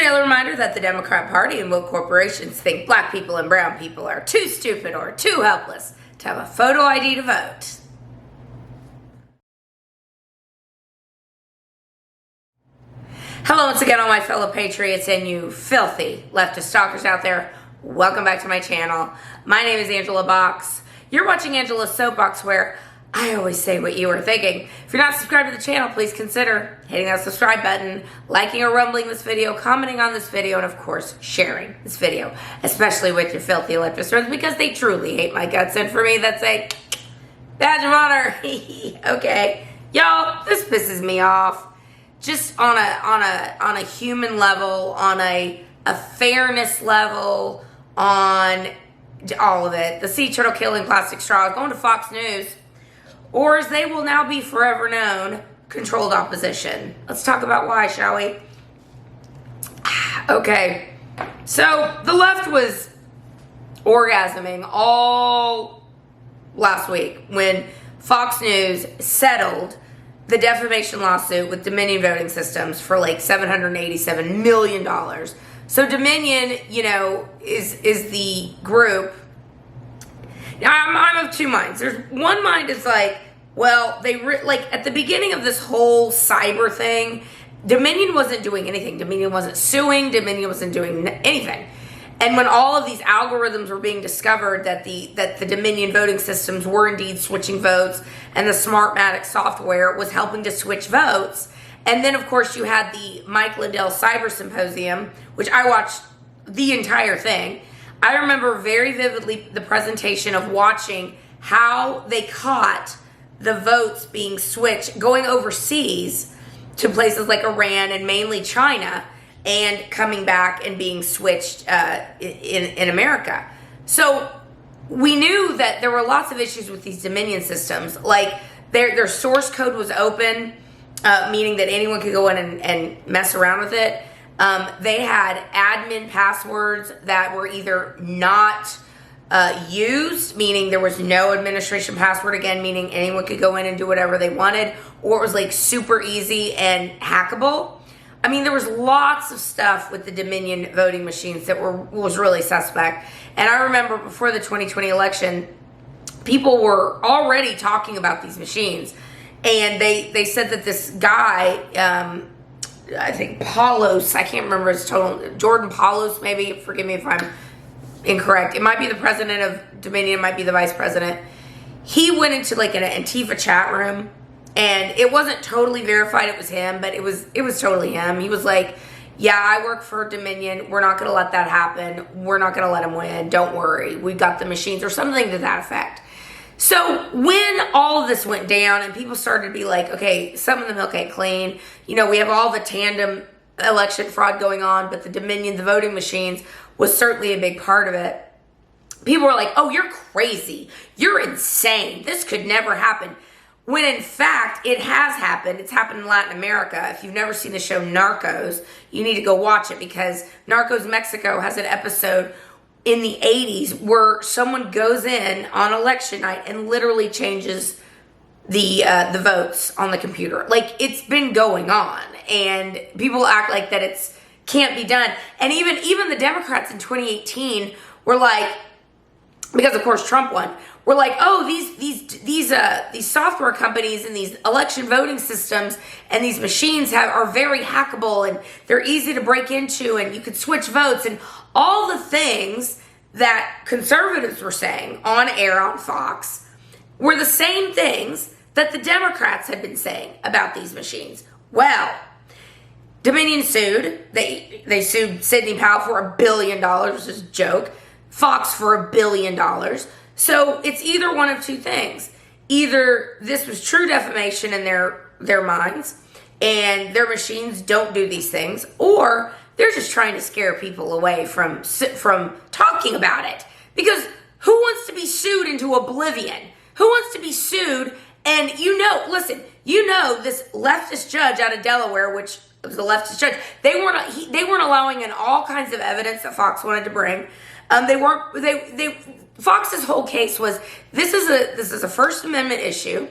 daily reminder that the Democrat Party and woke corporations think black people and brown people are too stupid or too helpless to have a photo ID to vote. Hello once again, all my fellow patriots and you filthy leftist stalkers out there. Welcome back to my channel. My name is Angela Box. You're watching Angela's Soapbox, where I always say what you are thinking. If you're not subscribed to the channel, please consider hitting that subscribe button, liking or rumbling this video, commenting on this video, and of course, sharing this video, especially with your filthy leftist friends, because they truly hate my guts. And for me, that's a badge of honor. Okay. Y'all, this pisses me off. Just on a human level, on a fairness level, on all of it. The sea turtle killing plastic straw going to Fox News, or as they will now be forever known, controlled opposition. Let's talk about why, shall we? Okay, so the left was orgasming all last week when Fox News settled the defamation lawsuit with Dominion Voting Systems for like $787 million. So Dominion, you know, is the group. Now, I'm of two minds. There's one mind is like, well, like at the beginning of this whole cyber thing, Dominion wasn't doing anything. Dominion wasn't suing. Dominion wasn't doing anything. And when all of these algorithms were being discovered that the Dominion voting systems were indeed switching votes, and the Smartmatic software was helping to switch votes. And then, of course, you had the Mike Lindell Cyber Symposium, which I watched the entire thing. I remember very vividly the presentation of watching how they caught the votes being switched, going overseas to places like Iran and mainly China, and coming back and being switched in America. So we knew that there were lots of issues with these Dominion systems. Like their source code was open, meaning that anyone could go in and mess around with it. They had admin passwords that were either not used, meaning there was no administration password, again, meaning anyone could go in and do whatever they wanted, or it was like super easy and hackable. I mean, there was lots of stuff with the Dominion voting machines that was really suspect. And I remember before the 2020 election, people were already talking about these machines. And they said that this guy, I think Paulos, I can't remember his total, Jordan Paulos, maybe, forgive me if I'm incorrect. It might be the president of Dominion, it might be the vice president. He went into like an Antifa chat room, and it wasn't totally verified it was him, but it was totally him. He was like, yeah, I work for Dominion. We're not going to let that happen. We're not going to let him win. Don't worry. We got the machines, or something to that effect. So when all of this went down and people started to be like, okay, some of the milk ain't clean. You know, we have all the tandem election fraud going on, but the Dominion, the voting machines, was certainly a big part of it. People were like, oh, you're crazy. You're insane. This could never happen. When in fact, it has happened. It's happened in Latin America. If you've never seen the show Narcos, you need to go watch it, because Narcos Mexico has an episode in the 80s where someone goes in on election night and literally changes the votes on the computer. Like, it's been going on, and people act like that it's can't be done. And even the Democrats in 2018 were like, because of course Trump won, we're like, oh, these software companies and these election voting systems and these machines are very hackable, and they're easy to break into, and you could switch votes, and all the things that conservatives were saying on air on Fox were the same things that the Democrats had been saying about these machines. Well, Dominion sued. They sued Sidney Powell for $1 billion, which is a joke. Fox for $1 billion. So it's either one of two things. Either this was true defamation in their minds, and their machines don't do these things, or they're just trying to scare people away from talking about it. Because who wants to be sued into oblivion? Who wants to be sued? And listen, this leftist judge out of Delaware, which was a leftist judge, they weren't allowing in all kinds of evidence that Fox wanted to bring. Fox's whole case was, this is a First Amendment issue.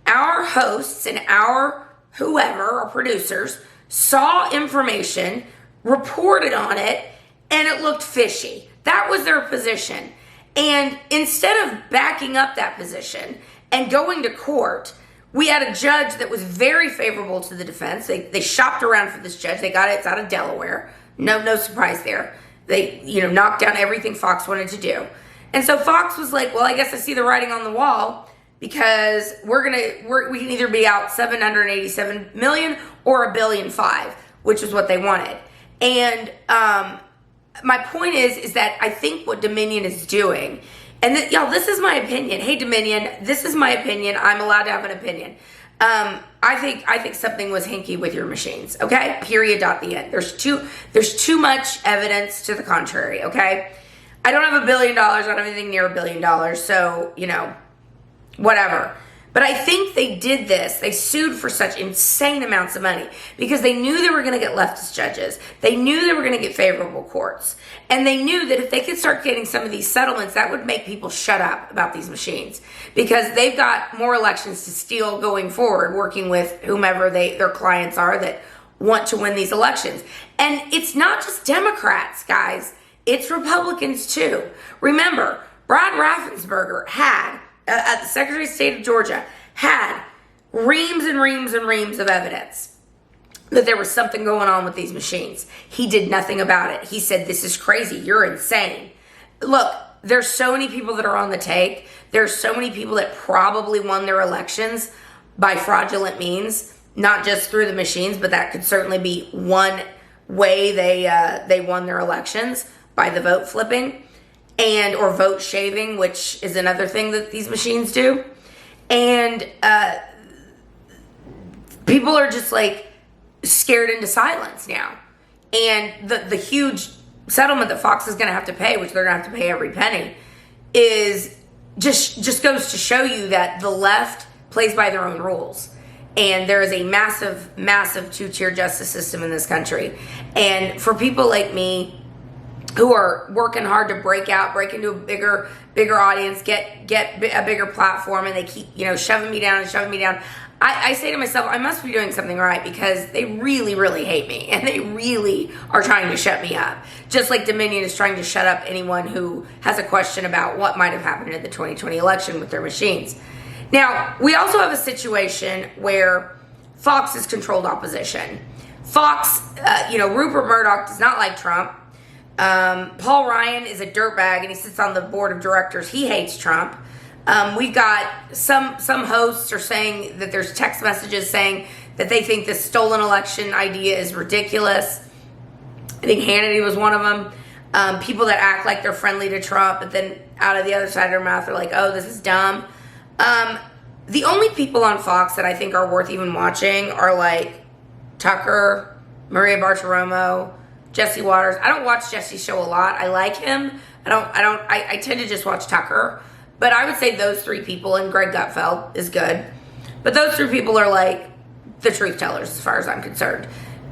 Our hosts and our whoever, our producers, saw information reported on it, and it looked fishy. That was their position. And instead of backing up that position and going to court, we had a judge that was very favorable to the defense. They shopped around for this judge. They got it. It's out of Delaware. No surprise there. They, knocked down everything Fox wanted to do. And so Fox was like, well, I guess I see the writing on the wall, because we can either be out $787 million or $1.5 billion, which is what they wanted. And my point is that I think what Dominion is doing, and y'all, this is my opinion. Hey, Dominion, this is my opinion. I'm allowed to have an opinion. I think something was hinky with your machines. Okay, period. The end. There's too much evidence to the contrary. Okay, I don't have $1 billion. I don't have anything near $1 billion. So whatever. But I think they did this. They sued for such insane amounts of money because they knew they were going to get leftist judges. They knew they were going to get favorable courts. And they knew that if they could start getting some of these settlements, that would make people shut up about these machines, because they've got more elections to steal going forward, working with whomever their clients are that want to win these elections. And it's not just Democrats, guys. It's Republicans too. Remember, Brad Raffensperger had, at the Secretary of State of Georgia, had reams and reams and reams of evidence that there was something going on with these machines. He did nothing about it. He said, this is crazy. You're insane. Look, there's so many people that are on the take. There's so many people that probably won their elections by fraudulent means, not just through the machines, but that could certainly be one way they won their elections, by the vote flipping. Or vote shaving, which is another thing that these machines do. And people are just like scared into silence now. And the huge settlement that Fox is going to have to pay, which they're going to have to pay every penny, is just goes to show you that the left plays by their own rules. And there is a massive, massive two-tier justice system in this country. And for people like me, who are working hard to break into a bigger audience, get a bigger platform, and they keep, shoving me down. I say to myself, I must be doing something right, because they really, really hate me, and they really are trying to shut me up. Just like Dominion is trying to shut up anyone who has a question about what might have happened in the 2020 election with their machines. Now, we also have a situation where Fox has controlled opposition. Fox, Rupert Murdoch does not like Trump. Paul Ryan is a dirtbag, and he sits on the board of directors. He hates Trump. We've got some hosts are saying that there's text messages saying that they think this stolen election idea is ridiculous. I think Hannity was one of them. People that act like they're friendly to Trump, but then out of the other side of their mouth, they're like, oh, this is dumb. The only people on Fox that I think are worth even watching are like Tucker, Maria Bartiromo, Jesse Waters. I don't watch Jesse's show a lot. I like him. I tend to just watch Tucker. But I would say those three people, and Greg Gutfeld is good. But those three people are like the truth tellers as far as I'm concerned.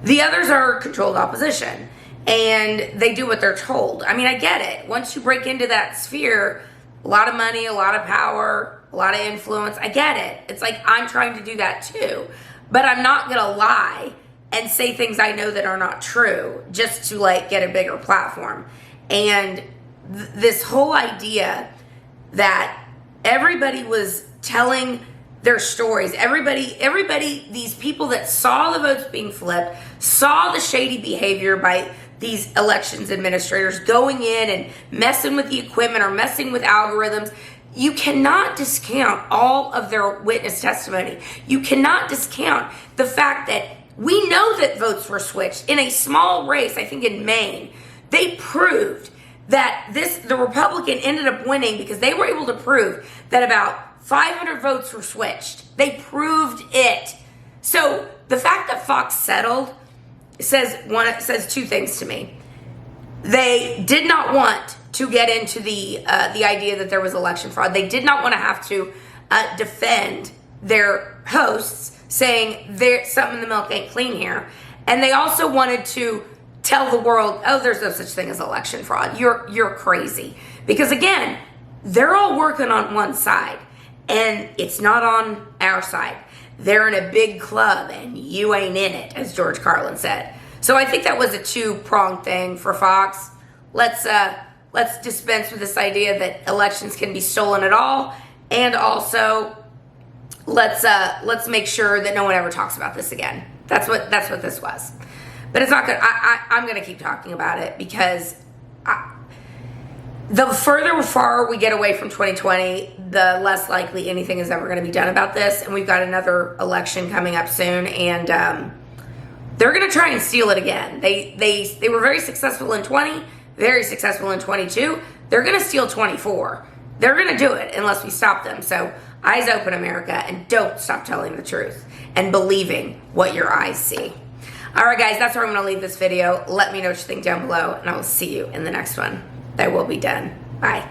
The others are controlled opposition, and they do what they're told. I mean, I get it. Once you break into that sphere, a lot of money, a lot of power, a lot of influence. I get it. It's like I'm trying to do that too. But I'm not going to lie and say things I know that are not true just to like get a bigger platform. And this whole idea that everybody was telling their stories, everybody, these people that saw the votes being flipped, saw the shady behavior by these elections administrators going in and messing with the equipment or messing with algorithms. You cannot discount all of their witness testimony. You cannot discount the fact that we know that votes were switched in a small race, I think in Maine. They proved that the Republican ended up winning because they were able to prove that about 500 votes were switched. They proved it. So the fact that Fox settled says two things to me. They did not want to get into the idea that there was election fraud. They did not want to have to defend their hosts, saying something in the milk ain't clean here. And they also wanted to tell the world, oh, there's no such thing as election fraud. You're crazy. Because again, they're all working on one side, and it's not on our side. They're in a big club, and you ain't in it, as George Carlin said. So I think that was a two-pronged thing for Fox. Let's dispense with this idea that elections can be stolen at all, and also let's make sure that no one ever talks about this again. That's what this was. But it's not good. I'm going to keep talking about it because the further far we get away from 2020, the less likely anything is ever going to be done about this. And we've got another election coming up soon, and they're going to try and steal it again. They were very successful in 20, very successful in 22. They're going to steal 24. They're going to do it unless we stop them. So eyes open, America, and don't stop telling the truth and believing what your eyes see. All right, guys, that's where I'm going to leave this video. Let me know what you think down below, and I will see you in the next one. That will be done. Bye.